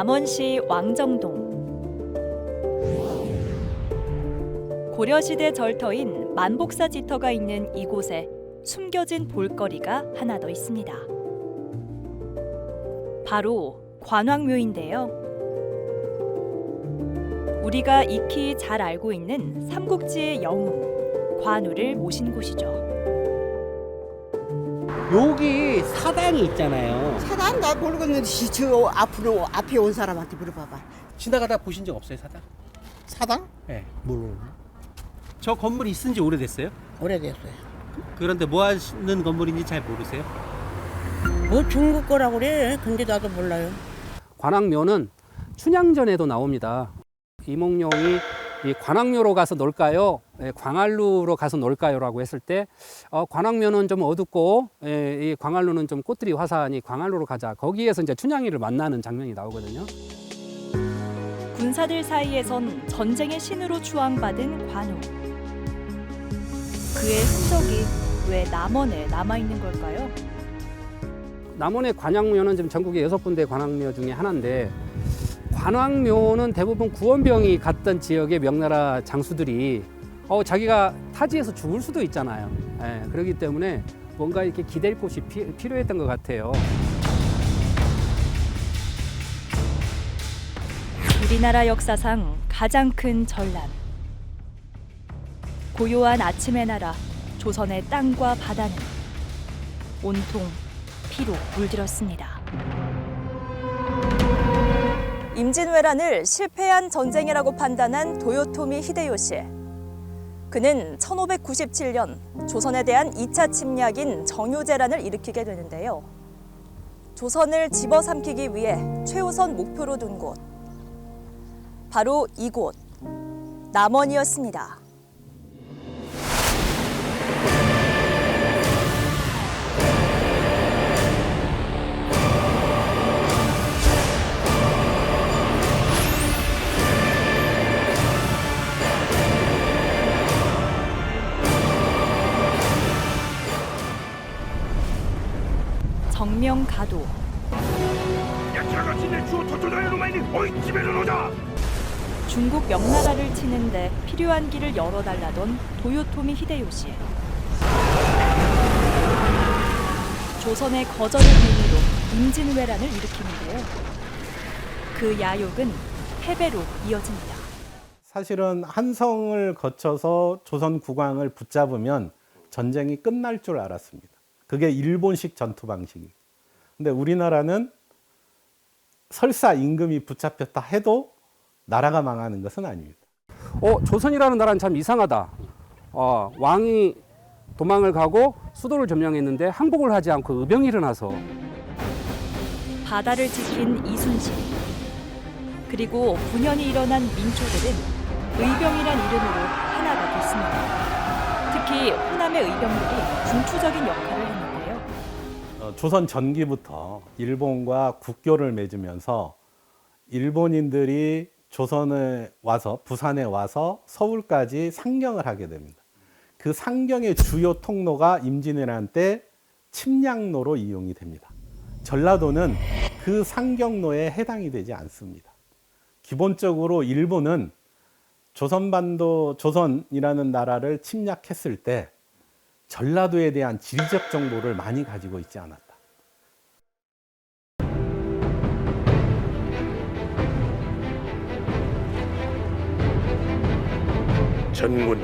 남원시 왕정동. 고려시대 절터인 만복사 지터가 있는 이곳에 숨겨진 볼거리가 하나 더 있습니다. 바로 관왕묘인데요. 우리가 익히 잘 알고 있는 삼국지의 영웅 관우를 모신 곳이죠. 여기 사당이 있잖아요. 사당 나 모르겠는데 저 앞으로 앞에 온 사람한테 물어봐봐. 지나가다 보신 적 없어요, 사당? 사당? 네. 모르. 저 건물이 있은 지 오래됐어요? 오래됐어요. 그런데 뭐 하는 건물인지 잘 모르세요? 뭐 중국 거라고 그래. 근데 나도 몰라요. 관왕묘는 춘향전에도 나옵니다. 이몽룡이 이 관왕묘로 가서 놀까요? 광안루로 가서 놀까요?라고 했을 때 관왕묘는 좀 어둡고 이 광안루는 좀 꽃들이 화사하니 광안루로 가자. 거기에서 이제 춘향이를 만나는 장면이 나오거든요. 군사들 사이에선 전쟁의 신으로 추앙받은 관우. 그의 흔적이 왜 남원에 남아있는 걸까요? 남원의 관왕묘는 지금 전국에 6군데 관왕묘 중에 하나인데 관왕묘는 대부분 구원병이 갔던 지역의 명나라 장수들이 자기가 타지에서 죽을 수도 있잖아요. 그렇기 때문에 뭔가 이렇게 기댈 곳이 필요했던 것 같아요. 우리나라 역사상 가장 큰 전란. 고요한 아침의 나라 조선의 땅과 바다는 온통 피로 물들었습니다. 임진왜란을 실패한 전쟁이라고 판단한 도요토미 히데요시. 그는 1597년 조선에 대한 2차 침략인 정유재란을 일으키게 되는데요. 조선을 집어삼키기 위해 최우선 목표로 둔 곳. 바로 이곳, 남원이었습니다. 정명가도. 중국 명나라를 치는데 필요한 길을 열어달라던 도요토미 히데요시. 조선의 거절을 빌미로 임진왜란을 일으키는데요. 그 야욕은 패배로 이어집니다. 사실은 한성을 거쳐서 조선 국왕을 붙잡으면 전쟁이 끝날 줄 알았습니다. 그게 일본식 전투 방식이에요. 근데 우리나라는 설사 임금이 붙잡혔다 해도 나라가 망하는 것은 아닙니다. 조선이라는 나라는 참 이상하다. 왕이 도망을 가고 수도를 점령했는데 항복을 하지 않고 의병이 일어나서 바다를 지킨 이순신. 그리고 분연이 일어난 민초들은 의병이란 이름으로 하나가 됐습니다. 특히 호남의 의병들이 중추적인 역할을 했는데요. 조선 전기부터 일본과 국교를 맺으면서 일본인들이 조선에 와서 부산에 와서 서울까지 상경을 하게 됩니다. 그 상경의 주요 통로가 임진왜란 때 침략로로 이용이 됩니다. 전라도는 그 상경로에 해당이 되지 않습니다. 기본적으로 일본은 조선이라는 나라를 침략했을 때 전라도에 대한 지리적 정보를 많이 가지고 있지 않았다. 전군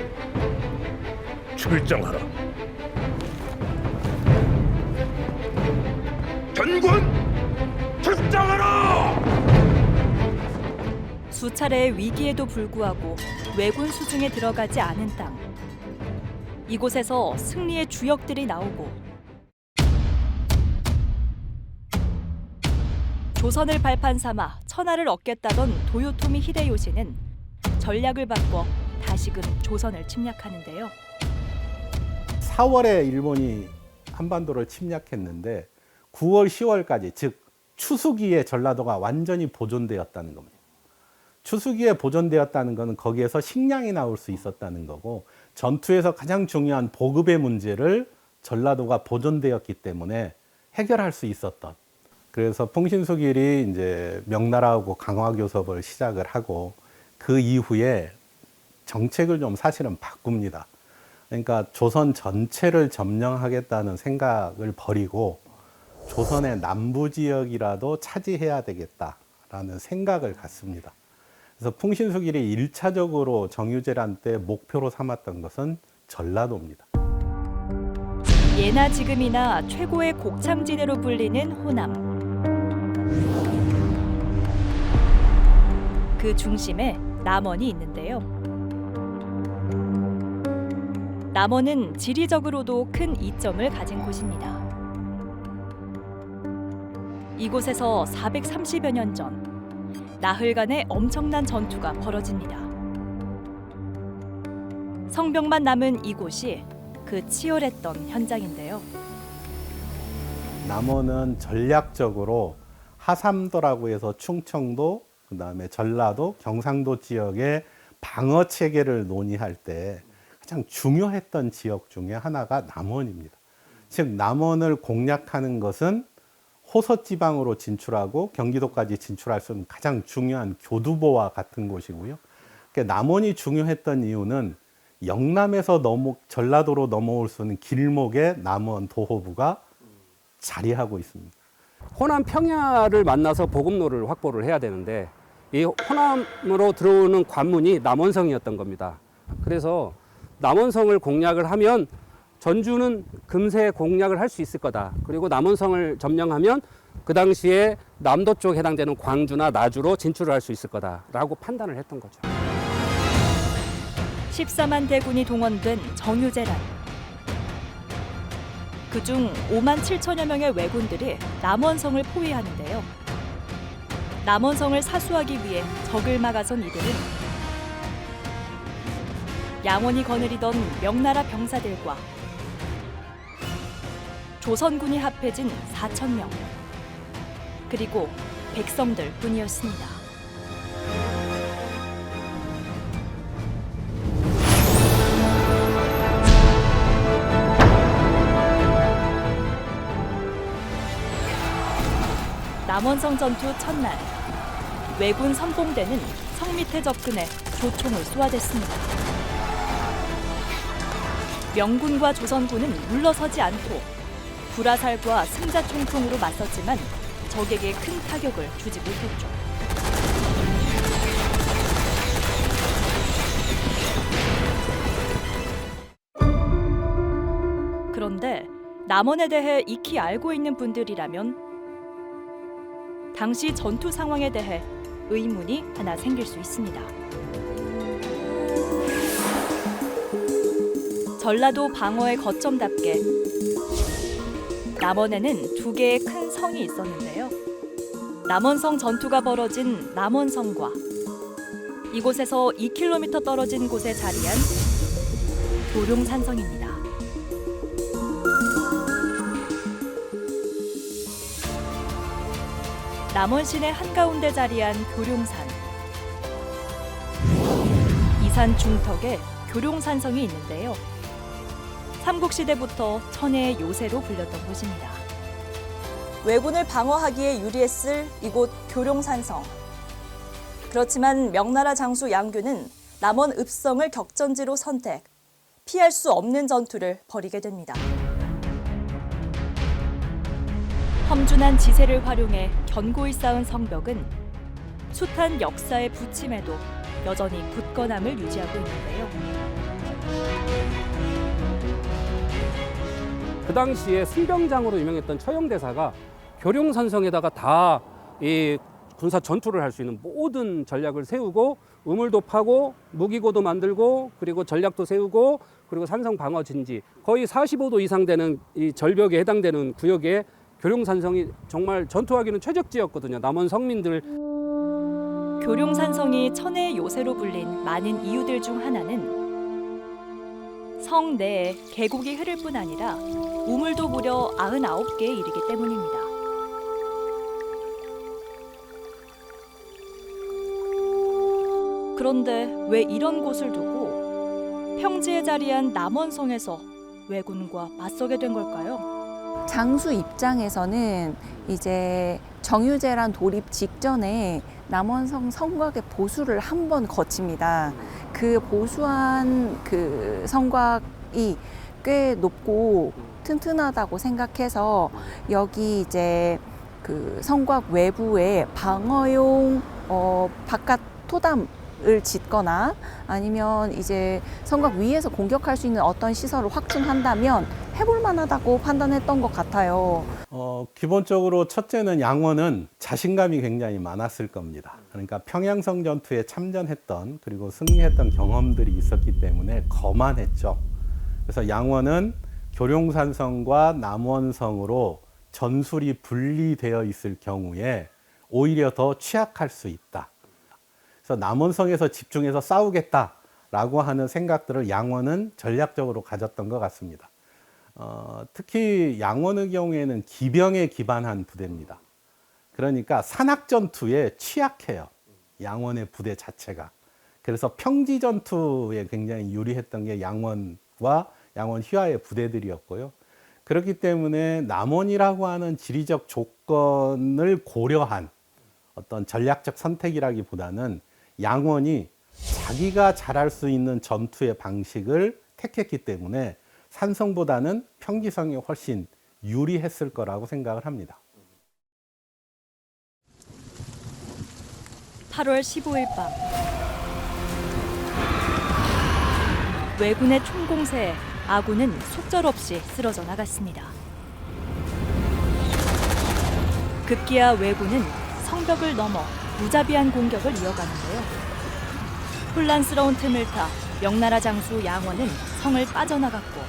출정하라. 전군 출정하라. 수차례의 위기에도 불구하고 왜군 수중에 들어가지 않은 땅. 이곳에서 승리의 주역들이 나오고 조선을 발판 삼아 천하를 얻겠다던 도요토미 히데요시는 전략을 바꿔 다시금 조선을 침략하는데요. 4월에 일본이 한반도를 침략했는데 9월, 10월까지 즉 추수기에 전라도가 완전히 보존되었다는 겁니다. 추수기에 보존되었다는 것은 거기에서 식량이 나올 수 있었다는 거고 전투에서 가장 중요한 보급의 문제를 전라도가 보존되었기 때문에 해결할 수 있었던 그래서 풍신수길이 이제 명나라하고 강화교섭을 시작을 하고 그 이후에 정책을 좀 사실은 바꿉니다. 그러니까 조선 전체를 점령하겠다는 생각을 버리고 조선의 남부 지역이라도 차지해야 되겠다라는 생각을 갖습니다. 그래서 풍신수길이 1차적으로 정유재란 때 목표로 삼았던 것은 전라도입니다. 예나 지금이나 최고의 곡창지대로 불리는 호남. 그 중심에 남원이 있는데요. 남원은 지리적으로도 큰 이점을 가진 곳입니다. 이곳에서 430여 년 전 나흘 간의 엄청난 전투가 벌어집니다. 성벽만 남은 이곳이 그 치열했던 현장인데요. 남원은 전략적으로 하삼도라고 해서 충청도, 그다음에 전라도, 경상도 지역의 방어 체계를 논의할 때 가장 중요했던 지역 중에 하나가 남원입니다. 즉 남원을 공략하는 것은 호서 지방으로 진출하고 경기도까지 진출할 수 있는 가장 중요한 교두보와 같은 곳이고요. 그러니까 남원이 중요했던 이유는 영남에서 전라도로 넘어올 수 있는 길목에 남원 도호부가 자리하고 있습니다. 호남 평야를 만나서 보급로를 확보를 해야 되는데 이 호남으로 들어오는 관문이 남원성이었던 겁니다. 그래서 남원성을 공략을 하면 전주는 금세 공략을 할 수 있을 거다. 그리고 남원성을 점령하면 그 당시에 남도 쪽에 해당되는 광주나 나주로 진출을 할 수 있을 거다라고 판단을 했던 거죠. 14만 대군이 동원된 정유재란. 그중 5만 7천여 명의 왜군들이 남원성을 포위하는데요. 남원성을 사수하기 위해 적을 막아선 이들은 양원이 거느리던 명나라 병사들과 조선군이 합해진 4,000명, 그리고 백성들 뿐이었습니다. 남원성 전투 첫날, 왜군 선봉대는 성 밑에 접근해 조총을 쏘아댔습니다. 명군과 조선군은 물러서지 않고 불화살과 승자총통으로 맞섰지만 적에게 큰 타격을 주지 못했죠. 그런데 남원에 대해 익히 알고 있는 분들이라면 당시 전투 상황에 대해 의문이 하나 생길 수 있습니다. 전라도 방어의 거점답게 남원에는 두 개의 큰 성이 있었는데요. 남원성 전투가 벌어진 남원성과 이곳에서 2km 떨어진 곳에 자리한 교룡산성입니다. 남원 시내 한가운데 자리한 교룡산. 이 산 중턱에 교룡산성이 있는데요. 삼국시대부터 천혜의 요새로 불렸던 곳입니다. 왜군을 방어하기에 유리했을 이곳 교룡산성. 그렇지만 명나라 장수 양규는 남원 읍성을 격전지로 선택, 피할 수 없는 전투를 벌이게 됩니다. 험준한 지세를 활용해 견고히 쌓은 성벽은 숱한 역사의 부침에도 여전히 굳건함을 유지하고 있는데요. 그 당시에 승병장으로 유명했던 처형대사가 교룡산성에다가 다 이 군사 전투를 할 수 있는 모든 전략을 세우고 우물도 파고 무기고도 만들고 그리고 전략도 세우고 그리고 산성 방어 진지 거의 45도 이상 되는 이 절벽에 해당되는 구역에 교룡산성이 정말 전투하기는 최적지였거든요. 남원 성민들. 교룡산성이 천혜의 요새로 불린 많은 이유들 중 하나는 성 내에 계곡이 흐를 뿐 아니라 우물도 무려 99개에 이르기 때문입니다. 그런데 왜 이런 곳을 두고 평지에 자리한 남원성에서 왜군과 맞서게 된 걸까요? 장수 입장에서는 이제 정유재란 돌입 직전에 남원성 성곽의 보수를 한 번 거칩니다. 그 보수한 그 성곽이 꽤 높고 튼튼하다고 생각해서 여기 이제 그 성곽 외부에 방어용 바깥 토담을 짓거나 아니면 이제 성곽 위에서 공격할 수 있는 어떤 시설을 확충한다면 해볼 만하다고 판단했던 것 같아요. 기본적으로 첫째는 양원은 자신감이 굉장히 많았을 겁니다. 그러니까 평양성 전투에 참전했던 그리고 승리했던 경험들이 있었기 때문에 거만했죠. 그래서 양원은 교룡산성과 남원성으로 전술이 분리되어 있을 경우에 오히려 더 취약할 수 있다. 그래서 남원성에서 집중해서 싸우겠다라고 하는 생각들을 양원은 전략적으로 가졌던 것 같습니다. 특히 양원의 경우에는 기병에 기반한 부대입니다. 그러니까 산악전투에 취약해요. 양원의 부대 자체가. 그래서 평지전투에 굉장히 유리했던 게 양원과 양원 휘하의 부대들이었고요. 그렇기 때문에 남원이라고 하는 지리적 조건을 고려한 어떤 전략적 선택이라기보다는 양원이 자기가 잘할 수 있는 전투의 방식을 택했기 때문에 산성보다는 평지성이 훨씬 유리했을 거라고 생각을 합니다. 8월 15일 밤 왜군의 총공세에 아군은 속절없이 쓰러져 나갔습니다. 급기야 왜군은 성벽을 넘어 무자비한 공격을 이어가는데요. 혼란스러운 틈을 타 명나라 장수 양원은 성을 빠져나갔고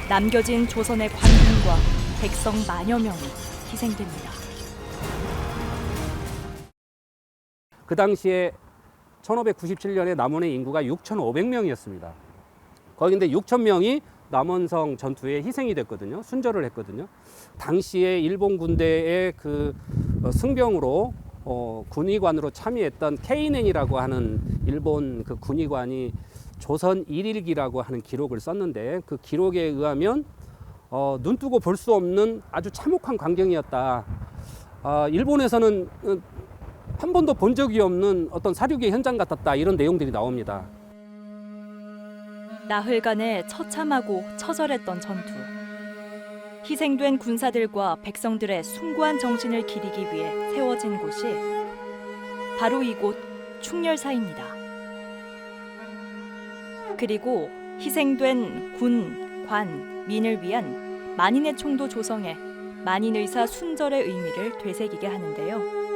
남겨진 조선의 관군과 백성 만여 명이 희생됩니다. 그 당시에 1597년에 남원의 인구가 6,500명이었습니다. 거기 근데 6,000명이 남원성 전투에 희생이 됐거든요. 순절을 했거든요. 당시에 일본 군대의 그 승병으로 군의관으로 참여했던 케이넨이라고 하는 일본 그 군의관이 조선 일일기라고 하는 기록을 썼는데 그 기록에 의하면 눈뜨고 볼 수 없는 아주 참혹한 광경이었다. 일본에서는 한 번도 본 적이 없는 어떤 사륙의 현장 같았다. 이런 내용들이 나옵니다. 나흘간의 처참하고 처절했던 전투. 희생된 군사들과 백성들의 숭고한 정신을 기리기 위해 세워진 곳이 바로 이곳 충렬사입니다. 그리고 희생된 군, 관, 민을 위한 만인의 총도 조성해 만인의사 순절의 의미를 되새기게 하는데요.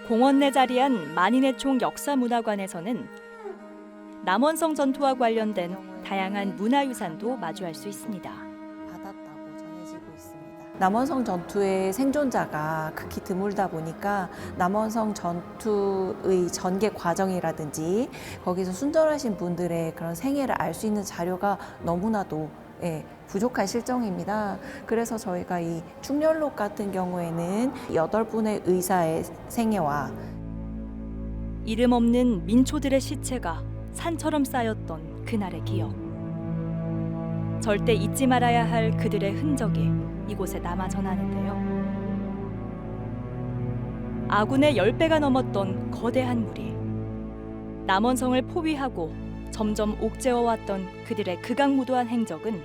공원 내 자리한 만인의 총 역사문화관에서는 남원성 전투와 관련된 다양한 문화유산도 마주할 수 있습니다. 받았다고 전해지고 있습니다. 남원성 전투의 생존자가 극히 드물다 보니까 남원성 전투의 전개 과정이라든지 거기서 순절하신 분들의 그런 생애를 알 수 있는 자료가 너무나도 부족한 실정입니다. 그래서 저희가 이 충렬록 같은 경우에는 8분의 의사의 생애와 이름 없는 민초들의 시체가 산처럼 쌓였던 그날의 기억. 절대 잊지 말아야 할 그들의 흔적이 이곳에 남아 전하는데요. 아군의 10배가 넘었던 거대한 무리. 남원성을 포위하고 점점 옥죄어왔던 그들의 극악무도한 행적은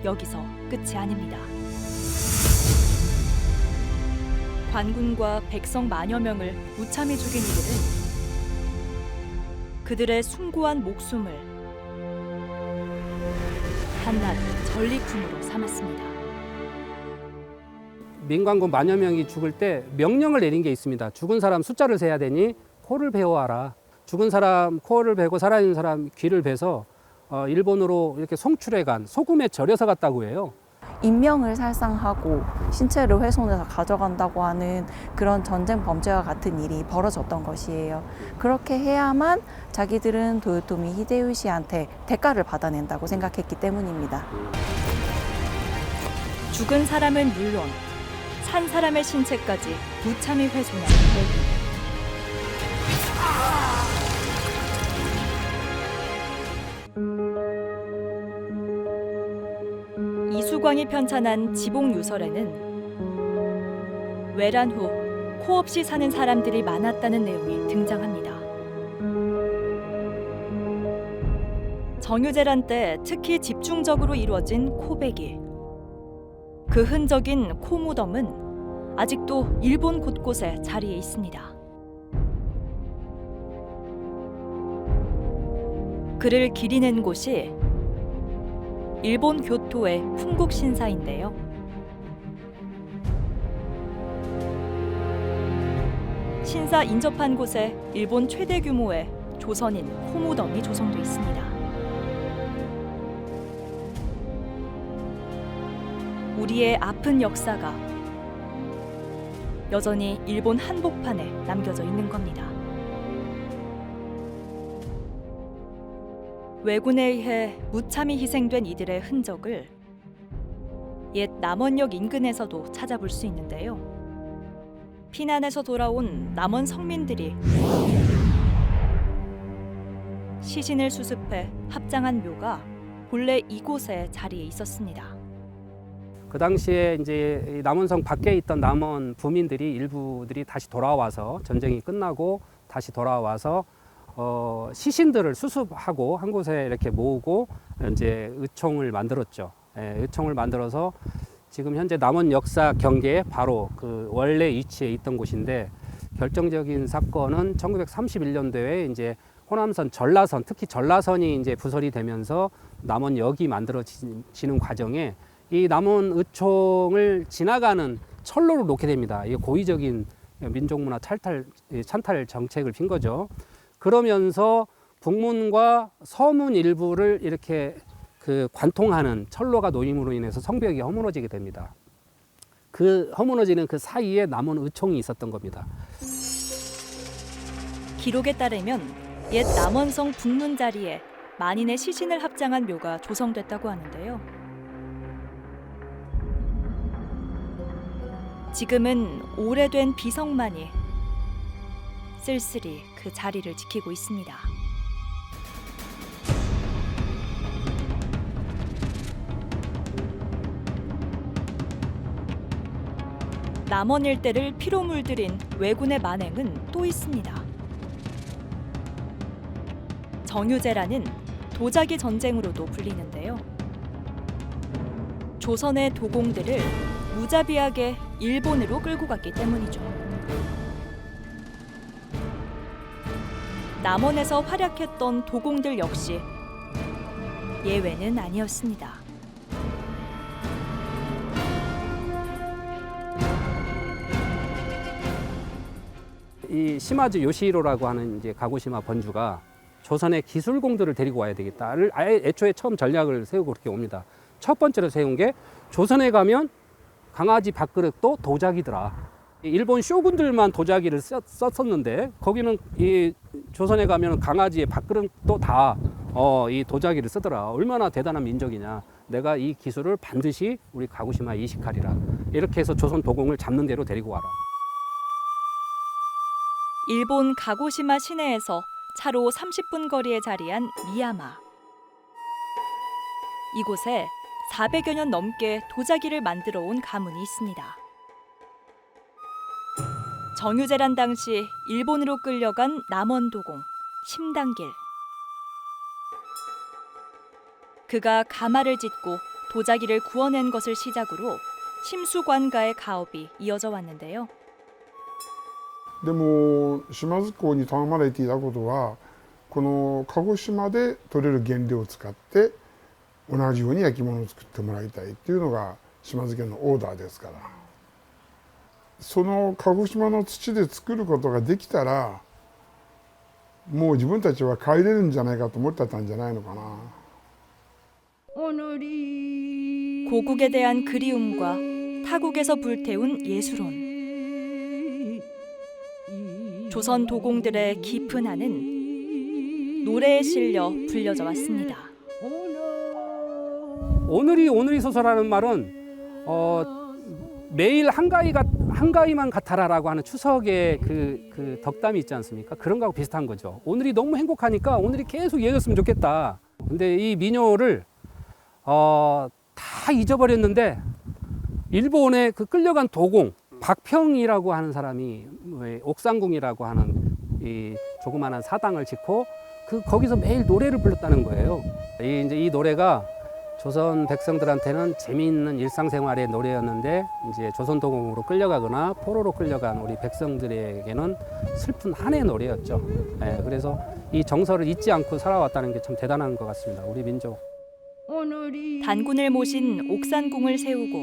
여기서 끝이 아닙니다. 관군과 백성 만여 명을 무참히 죽인 이들은 그들의 숭고한 목숨을 한낱 전리품으로 삼았습니다. 민관군 만여 명이 죽을 때 명령을 내린 게 있습니다. 죽은 사람 숫자를 세야 되니 코를 베어와라. 죽은 사람 코를 베고 살아있는 사람 귀를 베서 일본으로 이렇게 송출해 간 소금에 절여서 갔다고 해요. 인명을 살상하고 신체를 훼손해서 가져간다고 하는 그런 전쟁 범죄와 같은 일이 벌어졌던 것이에요. 그렇게 해야만 자기들은 도요토미 히데요시한테 대가를 받아낸다고 생각했기 때문입니다. 죽은 사람은 물론 산 사람의 신체까지 무참히 훼손한 왜군. 김수광이 편찬한 지봉유설에는 외란 후 코 없이 사는 사람들이 많았다는 내용이 등장합니다. 정유재란 때 특히 집중적으로 이루어진 코베기. 그 흔적인 코무덤은 아직도 일본 곳곳에 자리해 있습니다. 그를 기리는 곳이 일본 교토의 훈국신사인데요. 신사 인접한 곳에 일본 최대 규모의 조선인 코무덤이 조성돼 있습니다. 우리의 아픈 역사가 여전히 일본 한복판에 남겨져 있는 겁니다. 왜군에 의해 무참히 희생된 이들의 흔적을 옛 남원역 인근에서도 찾아볼 수 있는데요. 피난에서 돌아온 남원 성민들이 시신을 수습해 합장한 묘가 본래 이곳에 자리해 있었습니다. 그 당시에 이제 이 남원성 밖에 있던 남원 부민들이 일부들이 다시 돌아와서 전쟁이 끝나고 다시 돌아와서 시신들을 수습하고 한 곳에 이렇게 모으고 이제 의총을 만들었죠. 의총을 만들어서 지금 현재 남원 역사 경계에 바로 그 원래 위치에 있던 곳인데 결정적인 사건은 1931년도에 이제 호남선 전라선, 특히 전라선이 이제 부설이 되면서 남원역이 만들어지는 과정에 이 남원 의총을 지나가는 철로를 놓게 됩니다. 이게 고의적인 민족문화 찬탈 정책을 핀 거죠. 그러면서 북문과 서문 일부를 이렇게 그 관통하는 철로가 놓임으로 인해서 성벽이 허무너지게 됩니다. 그 허무너지는 그 사이에 남원 의총이 있었던 겁니다. 기록에 따르면 옛 남원성 북문 자리에 만인의 시신을 합장한 묘가 조성됐다고 하는데요. 지금은 오래된 비석만이 쓸쓸히 그 자리를 지키고 있습니다. 남원 일대를 피로 물들인 왜군의 만행은 또 있습니다. 정유재라는 도자기 전쟁으로도 불리는데요. 조선의 도공들을 무자비하게 일본으로 끌고 갔기 때문이죠. 남원에서 활약했던 도공들 역시 예외는 아니었습니다. 이 시마즈 요시히로라고 하는 이제 가고시마 번주가 조선의 기술공들을 데리고 와야 되겠다를 아예 애초에 처음 전략을 세우고 그렇게 옵니다. 첫 번째로 세운 게 조선에 가면 강아지 밥그릇도 도자기더라. 일본 쇼군들만 도자기를 썼었는데 거기는 이 조선에 가면 강아지의 밥그릇도 다 이 도자기를 쓰더라. 얼마나 대단한 민족이냐. 내가 이 기술을 반드시 우리 가고시마에 이식하리라. 이렇게 해서 조선 도공을 잡는 대로 데리고 와라. 일본 가고시마 시내에서 차로 30분 거리에 자리한 미야마. 이곳에 400여 년 넘게 도자기를 만들어 온 가문이 있습니다. 정유재란 당시 일본으로 끌려간 남원도공 심당길. 그가 가마를 짓고 도자기를 구워낸 것을 시작으로 심수관가의 가업이 이어져 왔는데요. でも島津港に頼まれていたことはこの鹿児島で取れる原料を使って同じように焼き物を作ってもらいたいっていうのが島津家のオーダーですから、その鹿児島の土で作ることができたらもう自分たちは帰れるんじゃないかと思ってたんじゃないのかな。 고국에 대한 그리움과 타국에서 불태운 예술혼. 조선 도공들의 깊은 한은 노래에 실려 불려져 왔습니다. 오늘이 소설하는 말은 매일 한가위만 같아라라고 하는 추석의 그 덕담이 있지 않습니까? 그런 거하고 비슷한 거죠. 오늘이 너무 행복하니까 오늘이 계속 얘였으면 좋겠다. 근데 이 민요를 다 잊어버렸는데 일본의 그 끌려간 도공 박평이라고 하는 사람이 옥상궁이라고 하는 이 조그마한 사당을 짓고 거기서 매일 노래를 불렀다는 거예요. 이 노래가 조선 백성들한테는 재미있는 일상생활의 노래였는데 이제 조선 도공으로 끌려가거나 포로로 끌려간 우리 백성들에게는 슬픈 한의 노래였죠. 예, 그래서 이 정서를 잊지 않고 살아왔다는 게 참 대단한 것 같습니다. 우리 민족. 단군을 모신 옥산궁을 세우고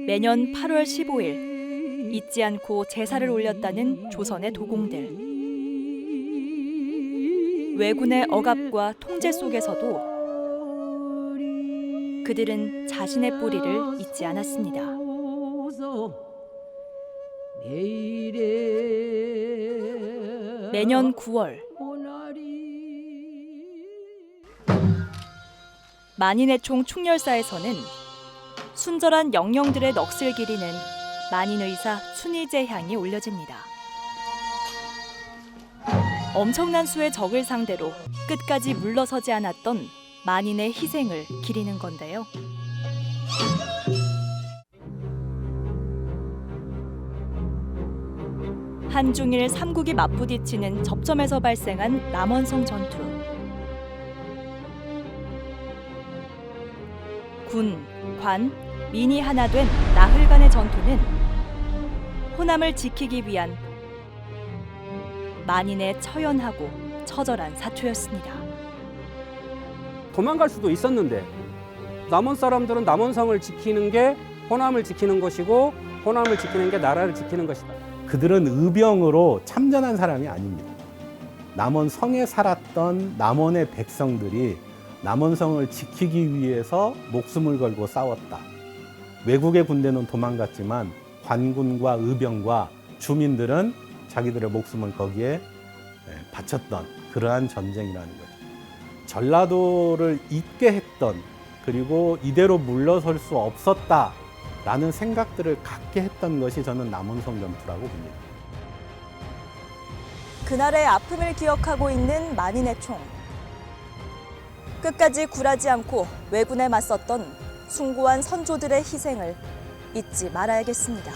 매년 8월 15일 잊지 않고 제사를 올렸다는 조선의 도공들. 왜군의 억압과 통제 속에서도 그들은 자신의 뿌리를 잊지 않았습니다. 매년 9월 만인의 총 충렬사에서는 순절한 영령들의 넋을 기리는 만인의사 순일제향이 올려집니다. 엄청난 수의 적을 상대로 끝까지 물러서지 않았던 만인의 희생을 기리는 건데요. 한중일 삼국이 맞부딪히는 접점에서 발생한 남원성 전투. 군, 관, 민이 하나 된 나흘 간의 전투는 호남을 지키기 위한 만인의 처연하고 처절한 사투였습니다. 도망갈 수도 있었는데 남원 사람들은 남원성을 지키는 게 호남을 지키는 것이고 호남을 지키는 게 나라를 지키는 것이다. 그들은 의병으로 참전한 사람이 아닙니다. 남원성에 살았던 남원의 백성들이 남원성을 지키기 위해서 목숨을 걸고 싸웠다. 외국의 군대는 도망갔지만 관군과 의병과 주민들은 자기들의 목숨을 거기에 바쳤던 그러한 전쟁이라는 거죠. 전라도를 잊게 했던, 그리고 이대로 물러설 수 없었다라는 생각들을 갖게 했던 것이 저는 남원성 전투라고 봅니다. 그날의 아픔을 기억하고 있는 만인의 총. 끝까지 굴하지 않고 왜군에 맞섰던 숭고한 선조들의 희생을 잊지 말아야겠습니다.